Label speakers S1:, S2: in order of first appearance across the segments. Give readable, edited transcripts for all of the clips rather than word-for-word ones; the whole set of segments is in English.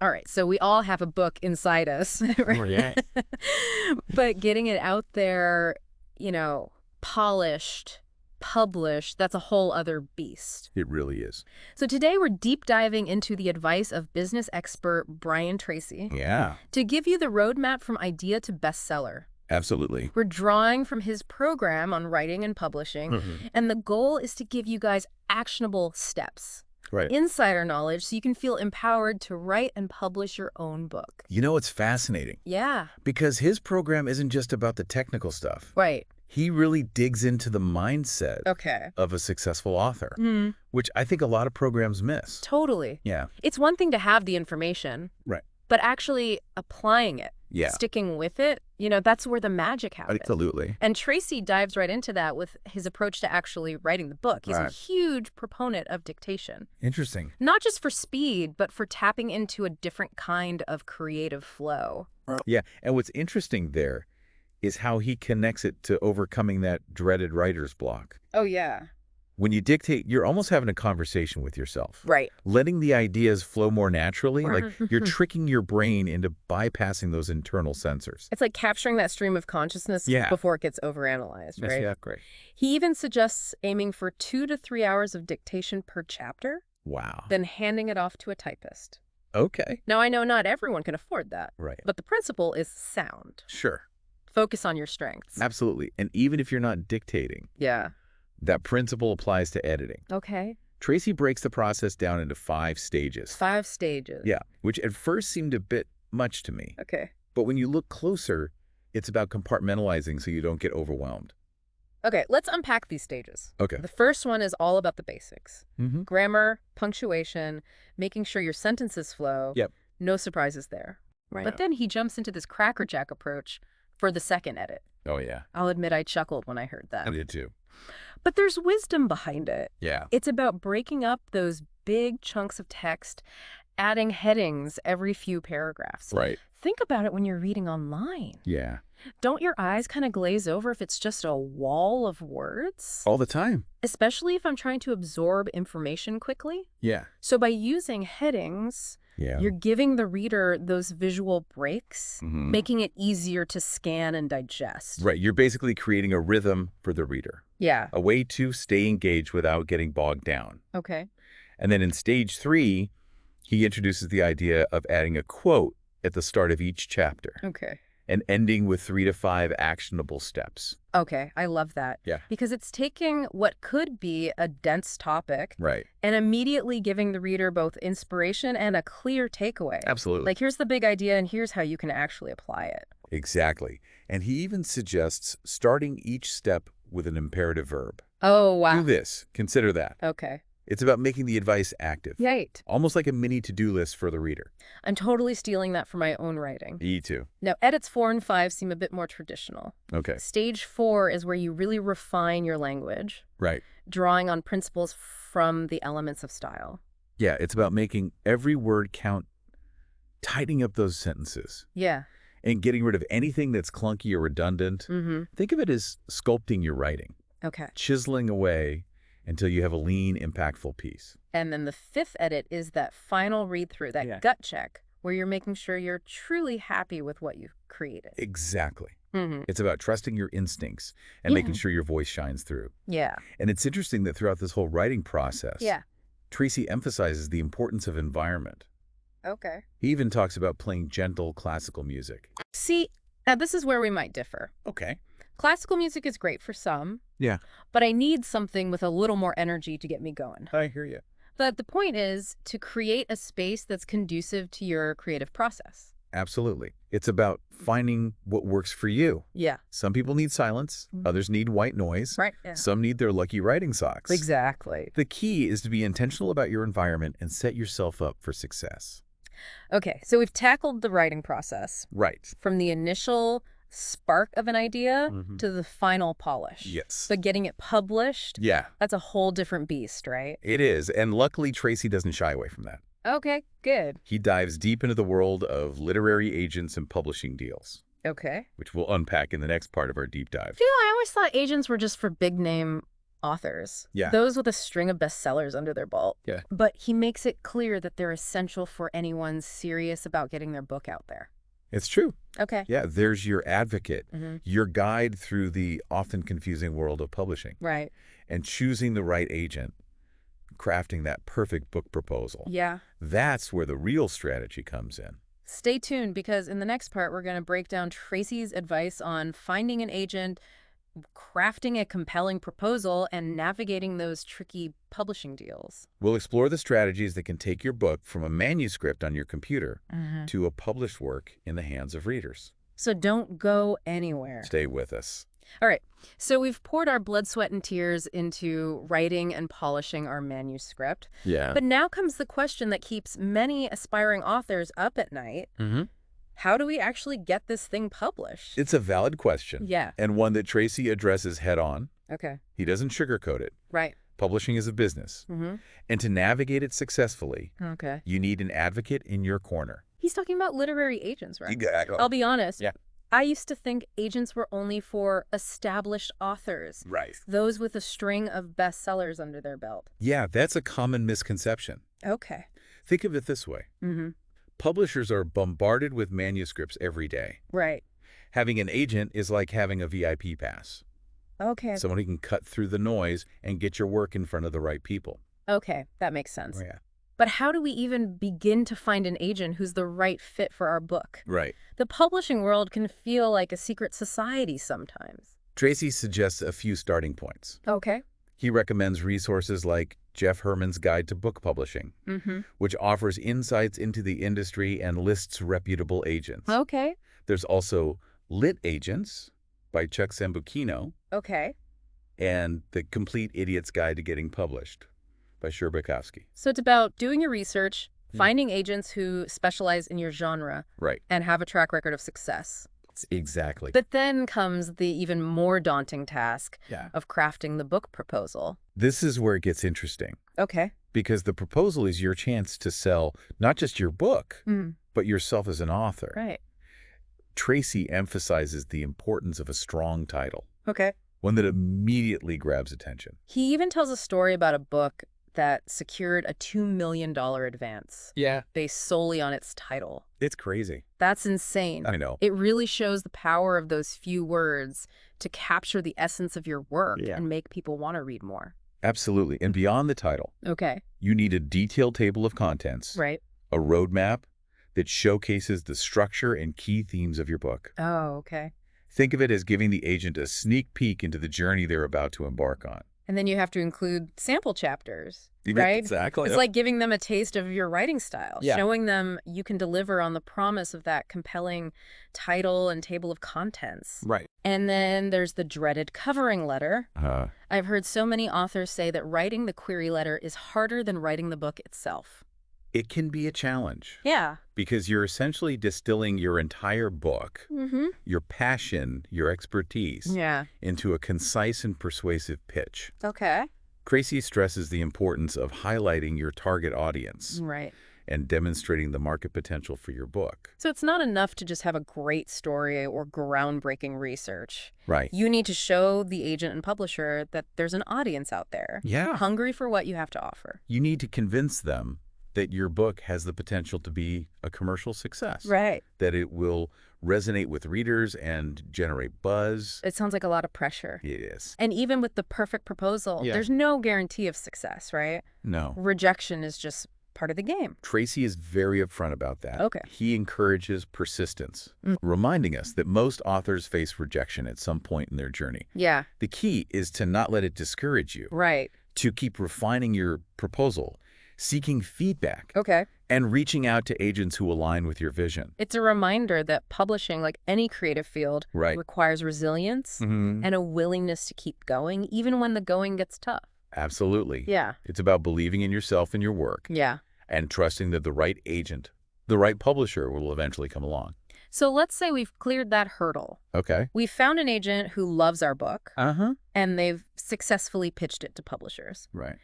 S1: All right, so we all have a book inside us, right?
S2: Oh, yeah.
S1: But getting it out there, polished, published, that's a whole other beast.
S2: It really is.
S1: So today we're deep diving into the advice of business expert Brian Tracy
S2: Yeah,
S1: to give you the roadmap from idea to bestseller.
S2: absolutely.
S1: We're drawing from his program on writing and publishing, and the goal is to give you guys actionable steps.
S2: Right.
S1: Insider knowledge so you can feel empowered to write and publish your own book.
S2: You know, it's fascinating
S1: Yeah.
S2: because his program isn't just about the technical stuff.
S1: Right.
S2: He really digs into the mindset
S1: Okay.
S2: of a successful author, which I think a lot of programs miss.
S1: Totally.
S2: Yeah.
S1: It's one thing to have the information,
S2: Right.
S1: but actually applying it,
S2: Yeah.
S1: sticking with it, that's where the magic happens.
S2: Absolutely.
S1: And Tracy dives right into that with his approach to actually writing the book. He's a
S2: Right.
S1: huge proponent of dictation.
S2: Interesting.
S1: Not just for speed, but for tapping into a different kind of creative flow.
S2: Yeah. And what's interesting there is how he connects it to overcoming that dreaded writer's block.
S1: Oh, yeah.
S2: When you dictate, you're almost having a conversation with yourself.
S1: Right.
S2: Letting the ideas flow more naturally, like you're tricking your brain into bypassing those internal sensors.
S1: It's like capturing that stream of consciousness
S2: Yeah.
S1: before it gets overanalyzed, right?
S2: Yeah, great.
S1: He even suggests aiming for 2 to 3 hours of dictation per chapter,
S2: Wow.
S1: then handing it off to a typist.
S2: Okay.
S1: Now, I know not everyone can afford that,
S2: Right.
S1: but the principle is sound.
S2: Sure.
S1: Focus on your strengths.
S2: Absolutely. And even if you're not dictating,
S1: Yeah.
S2: that principle applies to editing.
S1: Okay.
S2: Tracy breaks the process down into 5 stages.
S1: 5 stages.
S2: Yeah, which at first seemed a bit much to me.
S1: Okay.
S2: But when you look closer, it's about compartmentalizing so you don't get overwhelmed.
S1: Okay, let's unpack these stages.
S2: Okay.
S1: The first one is all about the basics.
S2: Mm-hmm.
S1: Grammar, punctuation, making sure your sentences flow.
S2: Yep.
S1: No surprises there.
S2: Right.
S1: But then he jumps into this crackerjack approach for the second edit.
S2: Oh, yeah.
S1: I'll admit I chuckled when I heard that.
S2: I did too.
S1: But there's wisdom behind it.
S2: Yeah.
S1: It's about breaking up those big chunks of text, adding headings every few paragraphs.
S2: Right.
S1: Think about it when you're reading online.
S2: Yeah.
S1: Don't your eyes kind of glaze over if it's just a wall of words?
S2: All the time.
S1: Especially if I'm trying to absorb information quickly.
S2: Yeah.
S1: So by using headings,
S2: Yeah.
S1: you're giving the reader those visual breaks,
S2: Mhm.
S1: making it easier to scan and digest.
S2: Right. You're basically creating a rhythm for the reader,
S1: Yeah.
S2: a way to stay engaged without getting bogged down.
S1: Okay.
S2: And then in stage 3, he introduces the idea of adding a quote at the start of each chapter
S1: Okay.
S2: and ending with 3 to 5 actionable steps.
S1: Okay. I love that.
S2: Yeah.
S1: Because it's taking what could be a dense topic
S2: Right.
S1: and immediately giving the reader both inspiration and a clear takeaway.
S2: Absolutely.
S1: Like, here's the big idea and here's how you can actually apply it.
S2: Exactly. And he even suggests starting each step with an imperative verb.
S1: Oh, wow.
S2: Do this. Consider that.
S1: Okay.
S2: It's about making the advice active.
S1: Right.
S2: Almost like a mini to-do list for the reader.
S1: I'm totally stealing that for my own writing.
S2: Me too.
S1: Now, edits 4 and 5 seem a bit more traditional.
S2: Okay.
S1: Stage 4 is where you really refine your language,
S2: Right.
S1: drawing on principles from the elements of style.
S2: Yeah, it's about making every word count, tightening up those sentences,
S1: Yeah.
S2: and getting rid of anything that's clunky or redundant.
S1: Mm-hmm.
S2: Think of it as sculpting your writing,
S1: Okay.
S2: chiseling away until you have a lean, impactful piece.
S1: And then the 5th edit is that final read-through, that
S2: Yeah.
S1: gut check, where you're making sure you're truly happy with what you've created.
S2: Exactly.
S1: Mm-hmm.
S2: It's about trusting your instincts and
S1: Yeah.
S2: making sure your voice shines through.
S1: Yeah.
S2: And it's interesting that throughout this whole writing process,
S1: Yeah.
S2: Tracy emphasizes the importance of environment.
S1: Okay.
S2: He even talks about playing gentle classical music.
S1: See, now this is where we might differ.
S2: Okay.
S1: Classical music is great for some,
S2: Yeah,
S1: but I need something with a little more energy to get me going.
S2: I hear you.
S1: But the point is to create a space that's conducive to your creative process.
S2: Absolutely. It's about finding what works for you.
S1: Yeah.
S2: Some people need silence.
S1: Mhm.
S2: Others need white noise.
S1: Right. Yeah.
S2: Some need their lucky writing socks.
S1: Exactly.
S2: The key is to be intentional about your environment and set yourself up for success.
S1: Okay, so we've tackled the writing process
S2: Right.
S1: from the initial spark of an idea
S2: Mhm.
S1: to the final polish.
S2: Yes.
S1: But getting it published,
S2: Yeah,
S1: that's a whole different beast, right?
S2: it is. And luckily, Tracy doesn't shy away from that.
S1: Okay, good.
S2: He dives deep into the world of literary agents and publishing deals,
S1: Okay.
S2: which we'll unpack in the next part of our deep dive.
S1: I always thought agents were just for big name authors.
S2: Yeah.
S1: Those with a string of bestsellers under their belt.
S2: Yeah.
S1: But he makes it clear that they're essential for anyone serious about getting their book out there.
S2: It's true.
S1: Okay.
S2: Yeah, there's your advocate,
S1: Mm-hmm.
S2: your guide through the often confusing world of publishing.
S1: Right.
S2: And choosing the right agent, crafting that perfect book proposal.
S1: Yeah.
S2: That's where the real strategy comes in.
S1: Stay tuned, because in the next part, we're going to break down Tracy's advice on finding an agent, crafting a compelling proposal, and navigating those tricky publishing deals.
S2: We'll explore the strategies that can take your book from a manuscript on your computer to a published work in the hands of readers.
S1: So don't go anywhere.
S2: Stay with us.
S1: All right. So we've poured our blood, sweat, and tears into writing and polishing our manuscript.
S2: Yeah.
S1: But now comes the question that keeps many aspiring authors up at night.
S2: Mm-hmm.
S1: How do we actually get this thing published?
S2: It's a valid question.
S1: Yeah.
S2: And one that Tracy addresses head on.
S1: Okay.
S2: He doesn't sugarcoat it.
S1: Right.
S2: Publishing is a business.
S1: Mm-hmm.
S2: And to navigate it successfully,
S1: Okay.
S2: you need an advocate in your corner.
S1: He's talking about literary agents, right?
S2: Exactly.
S1: I'll be honest.
S2: Yeah.
S1: I used to think agents were only for established authors,
S2: Right.
S1: those with a string of bestsellers under their belt.
S2: Yeah, that's a common misconception.
S1: Okay.
S2: Think of it this way.
S1: Mm-hmm.
S2: Publishers are bombarded with manuscripts every day.
S1: Right.
S2: Having an agent is like having a VIP pass.
S1: Okay.
S2: Someone who can cut through the noise and get your work in front of the right people.
S1: Okay. That makes sense.
S2: Oh, yeah.
S1: But how do we even begin to find an agent who's the right fit for our book?
S2: Right.
S1: The publishing world can feel like a secret society sometimes.
S2: Tracy suggests a few starting points.
S1: Okay.
S2: He recommends resources like Jeff Herman's Guide to Book Publishing,
S1: Mm-hmm.
S2: which offers insights into the industry and lists reputable agents.
S1: Okay.
S2: There's also Lit Agents by Chuck Sambuchino
S1: Okay.
S2: and The Complete Idiot's Guide to Getting Published by Sherbakowski.
S1: So it's about doing your research, finding agents who specialize in your genre,
S2: Right.
S1: and have a track record of success.
S2: Exactly.
S1: But then comes the even more daunting task
S2: Yeah.
S1: of crafting the book proposal.
S2: This is where it gets interesting,
S1: Okay.
S2: because the proposal is your chance to sell not just your book,
S1: Mm,
S2: but yourself as an author.
S1: right.
S2: Tracy emphasizes the importance of a strong title,
S1: Okay.
S2: one that immediately grabs attention.
S1: He even tells a story about a book that secured a $2 million advance
S2: Yeah.
S1: based solely on its title.
S2: It's crazy.
S1: That's insane.
S2: I know.
S1: It really shows the power of those few words to capture the essence of your work and make people want to read more.
S2: Absolutely. And beyond the title,
S1: Okay.
S2: you need a detailed table of contents,
S1: Right.
S2: a roadmap that showcases the structure and key themes of your book.
S1: Oh, okay.
S2: Think of it as giving the agent a sneak peek into the journey they're about to embark on.
S1: And then you have to include sample chapters, right?
S2: Exactly.
S1: It's like giving them a taste of your writing style,
S2: Yeah.
S1: showing them you can deliver on the promise of that compelling title and table of contents.
S2: Right.
S1: And then there's the dreaded covering letter. I've heard so many authors say that writing the query letter is harder than writing the book itself.
S2: It can be a challenge
S1: Yeah.
S2: because you're essentially distilling your entire book,
S1: Mm-hmm.
S2: your passion, your expertise,
S1: Yeah.
S2: into a concise and persuasive pitch.
S1: Okay.
S2: Tracy stresses the importance of highlighting your target audience
S1: Right.
S2: and demonstrating the market potential for your book.
S1: So it's not enough to just have a great story or groundbreaking research.
S2: Right.
S1: You need to show the agent and publisher that there's an audience out there
S2: Yeah.
S1: hungry for what you have to offer.
S2: You need to convince them that your book has the potential to be a commercial success.
S1: Right.
S2: That it will resonate with readers and generate buzz.
S1: It sounds like a lot of pressure.
S2: It is.
S1: And even with the perfect proposal,
S2: Yeah.
S1: there's no guarantee of success, right?
S2: No.
S1: Rejection is just part of the game.
S2: Tracy is very upfront about that.
S1: Okay.
S2: He encourages persistence,
S1: Mm.
S2: reminding us that most authors face rejection at some point in their journey.
S1: Yeah.
S2: The key is to not let it discourage you,
S1: Right.
S2: to keep refining your proposal, seeking feedback,
S1: Okay.
S2: and reaching out to agents who align with your vision.
S1: It's a reminder that publishing, like any creative field,
S2: Right.
S1: requires resilience
S2: Mm-hmm.
S1: and a willingness to keep going, even when the going gets tough.
S2: Absolutely.
S1: Yeah.
S2: It's about believing in yourself and your work
S1: Yeah.
S2: and trusting that the right agent, the right publisher will eventually come along.
S1: So let's say we've cleared that hurdle.
S2: Okay.
S1: We've found an agent who loves our book,
S2: Uh-huh.
S1: and they've successfully pitched it to publishers.
S2: Right.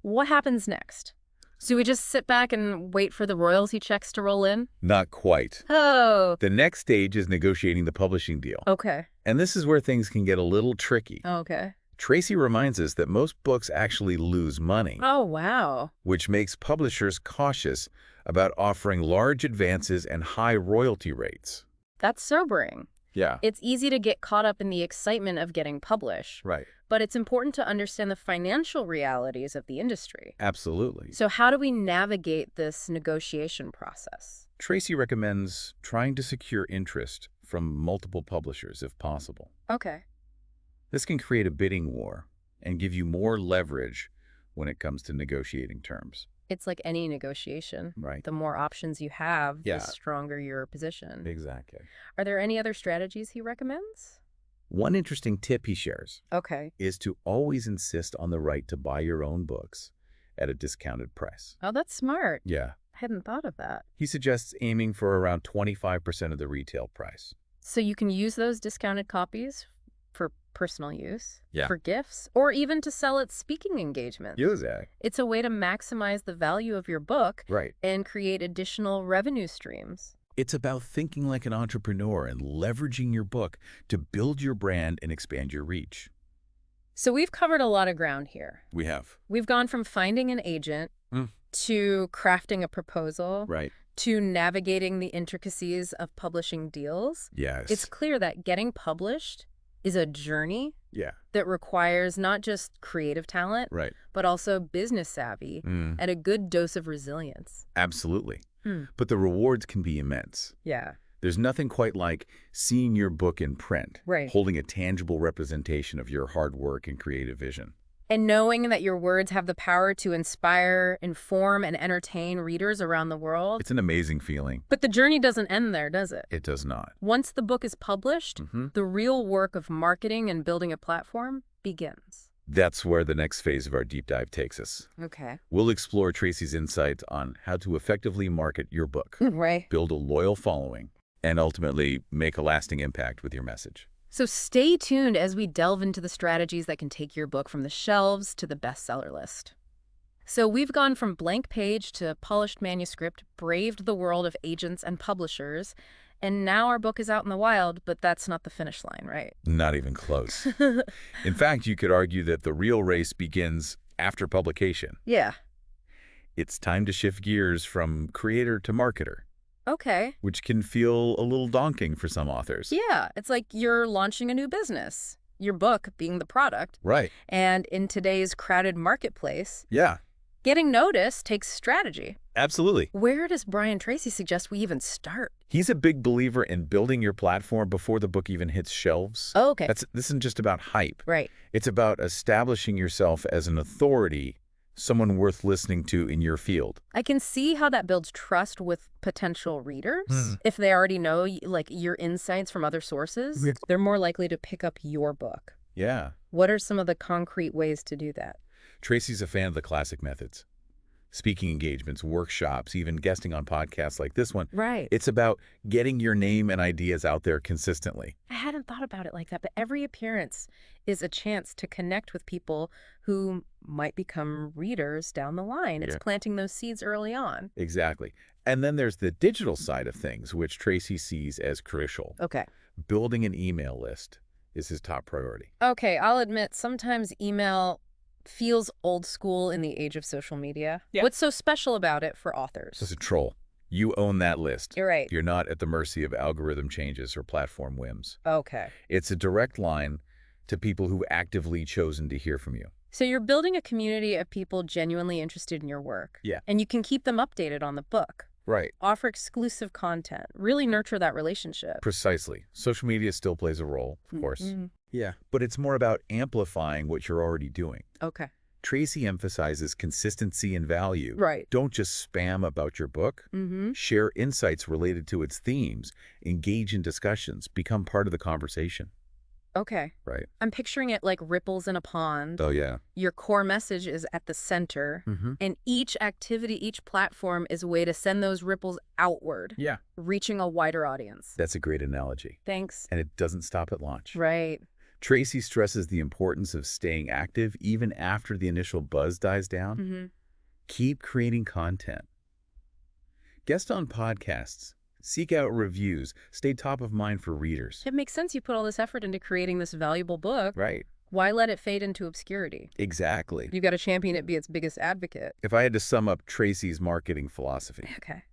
S1: What happens next? So we just sit back and wait for the royalty checks to roll in?
S2: Not quite.
S1: Oh,
S2: The next stage is negotiating the publishing deal.
S1: okay.
S2: And this is where things can get a little tricky.
S1: Okay.
S2: Tracy reminds us that most books actually lose money,
S1: Oh, wow.
S2: which makes publishers cautious about offering large advances and high royalty rates.
S1: That's sobering.
S2: Yeah,
S1: It's easy to get caught up in the excitement of getting published,
S2: right.
S1: but it's important to understand the financial realities of the industry.
S2: Absolutely.
S1: So how do we navigate this negotiation process?
S2: Tracy recommends trying to secure interest from multiple publishers if possible.
S1: Okay.
S2: This can create a bidding war and give you more leverage when it comes to negotiating terms.
S1: It's like any negotiation.
S2: Right.
S1: The more options you have,
S2: Yeah.
S1: the stronger your position.
S2: Exactly.
S1: Are there any other strategies he recommends?
S2: One interesting tip he shares
S1: Okay.
S2: is to always insist on the right to buy your own books at a discounted price.
S1: Oh, that's smart.
S2: Yeah.
S1: I hadn't thought of that.
S2: He suggests aiming for around 25% of the retail price.
S1: So you can use those discounted copies for personal use,
S2: Yeah.
S1: for gifts, or even to sell at speaking engagements.
S2: Use that.
S1: It's a way to maximize the value of your book
S2: Right.
S1: and create additional revenue streams.
S2: It's about thinking like an entrepreneur and leveraging your book to build your brand and expand your reach.
S1: So we've covered a lot of ground here.
S2: We have.
S1: We've gone from finding an agent to crafting a proposal
S2: Right.
S1: to navigating the intricacies of publishing deals.
S2: Yes.
S1: It's clear that getting published is a journey
S2: Yeah.
S1: that requires not just creative talent,
S2: Right.
S1: but also business savvy and a good dose of resilience.
S2: Absolutely.
S1: Hmm.
S2: But the rewards can be immense.
S1: Yeah.
S2: There's nothing quite like seeing your book in print,
S1: Right.
S2: holding a tangible representation of your hard work and creative vision.
S1: And knowing that your words have the power to inspire, inform, and entertain readers around the world.
S2: It's an amazing feeling.
S1: But the journey doesn't end there, does it?
S2: It does not.
S1: Once the book is published, the real work of marketing and building a platform begins.
S2: That's where the next phase of our deep dive takes us.
S1: Okay.
S2: We'll explore Tracy's insights on how to effectively market your book,
S1: Right.
S2: build a loyal following, and ultimately make a lasting impact with your message.
S1: So stay tuned as we delve into the strategies that can take your book from the shelves to the bestseller list. So we've gone from blank page to polished manuscript, braved the world of agents and publishers, and now our book is out in the wild, but that's not the finish line, right?
S2: Not even close. In fact, you could argue that the real race begins after publication.
S1: Yeah.
S2: It's time to shift gears from creator to marketer,
S1: Okay.
S2: which can feel a little daunting for some authors.
S1: Yeah, it's like you're launching a new business, your book being the product.
S2: Right.
S1: And in today's crowded marketplace,
S2: Yeah,
S1: getting noticed takes strategy.
S2: absolutely.
S1: Where does Brian Tracy suggest we even start?
S2: He's a big believer in building your platform before the book even hits shelves.
S1: Oh, okay.
S2: This isn't just about hype.
S1: Right.
S2: It's about establishing yourself as an authority, someone worth listening to in your field.
S1: I can see how that builds trust with potential readers. If they already know like your insights from other sources, they're more likely to pick up your book.
S2: Yeah.
S1: What are some of the concrete ways to do that?
S2: Tracy's a fan of the classic methods. Speaking engagements, workshops, even guesting on podcasts like this one.
S1: Right.
S2: It's about getting your name and ideas out there consistently.
S1: I hadn't thought about it like that, but every appearance is a chance to connect with people who might become readers down the line. It's
S2: Yeah.
S1: planting those seeds early on.
S2: Exactly. And then there's the digital side of things, which Tracy sees as crucial.
S1: Okay.
S2: Building an email list is his top priority.
S1: Okay, I'll admit sometimes email feels old school in the age of social media.
S2: Yeah.
S1: What's so special about it for authors?
S2: As a troll, you own that list.
S1: You're right.
S2: You're not at the mercy of algorithm changes or platform whims.
S1: Okay.
S2: It's a direct line to people who've actively chosen to hear from you.
S1: So you're building a community of people genuinely interested in your work.
S2: Yeah.
S1: And you can keep them updated on the book.
S2: Right.
S1: Offer exclusive content. Really nurture that relationship.
S2: Precisely. Social media still plays a role, of course.
S1: Mhm.
S2: Yeah. But it's more about amplifying what you're already doing.
S1: Okay.
S2: Tracy emphasizes consistency and value.
S1: Right.
S2: Don't just spam about your book.
S1: Mm-hmm.
S2: Share insights related to its themes. Engage in discussions. Become part of the conversation.
S1: Okay.
S2: Right.
S1: I'm picturing it like ripples in a pond.
S2: Oh, yeah.
S1: Your core message is at the center.
S2: Mm-hmm.
S1: And each activity, each platform is a way to send those ripples outward,
S2: Yeah.
S1: reaching a wider audience.
S2: That's a great analogy.
S1: Thanks.
S2: And it doesn't stop at launch.
S1: Right.
S2: Tracy stresses the importance of staying active even after the initial buzz dies down.
S1: Mm-hmm.
S2: Keep creating content. Guest on podcasts. Seek out reviews. Stay top of mind for readers.
S1: It makes sense you put all this effort into creating this valuable book.
S2: Right.
S1: Why let it fade into obscurity?
S2: Exactly.
S1: You've got to champion it, be its biggest advocate.
S2: If I had to sum up Tracy's marketing philosophy,
S1: Okay.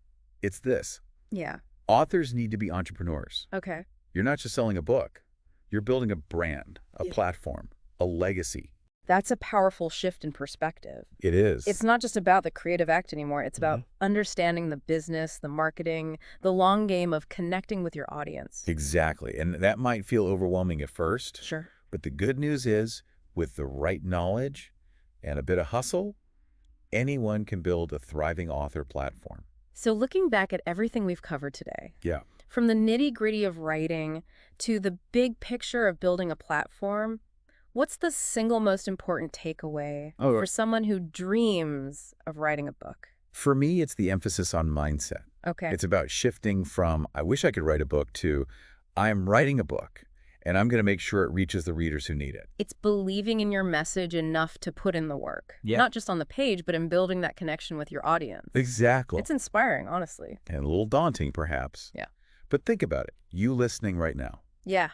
S2: it's this.
S1: Yeah.
S2: Authors need to be entrepreneurs.
S1: Okay.
S2: You're not just selling a book. You're building a brand, a
S1: Yeah.
S2: platform, a legacy.
S1: That's a powerful shift in perspective.
S2: It is.
S1: It's not just about the creative act anymore. It's about understanding the business, the marketing, the long game of connecting with your audience.
S2: Exactly. And that might feel overwhelming at first.
S1: Sure.
S2: But the good news is, with the right knowledge and a bit of hustle, anyone can build a thriving author platform.
S1: So looking back at everything we've covered today,
S2: Yeah.
S1: from the nitty-gritty of writing to the big picture of building a platform, what's the single most important takeaway for someone who dreams of writing a book?
S2: For me, it's the emphasis on mindset.
S1: Okay.
S2: It's about shifting from, I wish I could write a book, to, I'm writing a book, and I'm going to make sure it reaches the readers who need it.
S1: It's believing in your message enough to put in the work.
S2: Yeah.
S1: Not just on the page, but in building that connection with your audience.
S2: Exactly.
S1: It's inspiring, honestly.
S2: And a little daunting, perhaps.
S1: Yeah.
S2: But think about it. You listening right now.
S1: Yeah.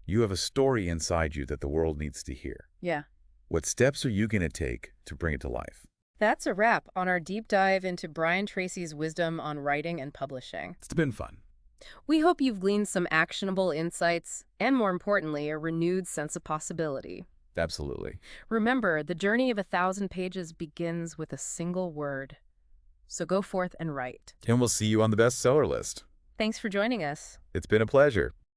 S2: You have a story inside you that the world needs to hear.
S1: Yeah.
S2: What steps are you going to take to bring it to life?
S1: That's a wrap on our deep dive into Brian Tracy's wisdom on writing and publishing.
S2: It's been fun.
S1: We hope you've gleaned some actionable insights and, more importantly, a renewed sense of possibility.
S2: Absolutely.
S1: Remember, the journey of 1,000 pages begins with a single word. So go forth and write.
S2: And we'll see you on the bestseller list.
S1: Thanks for joining us.
S2: It's been a pleasure.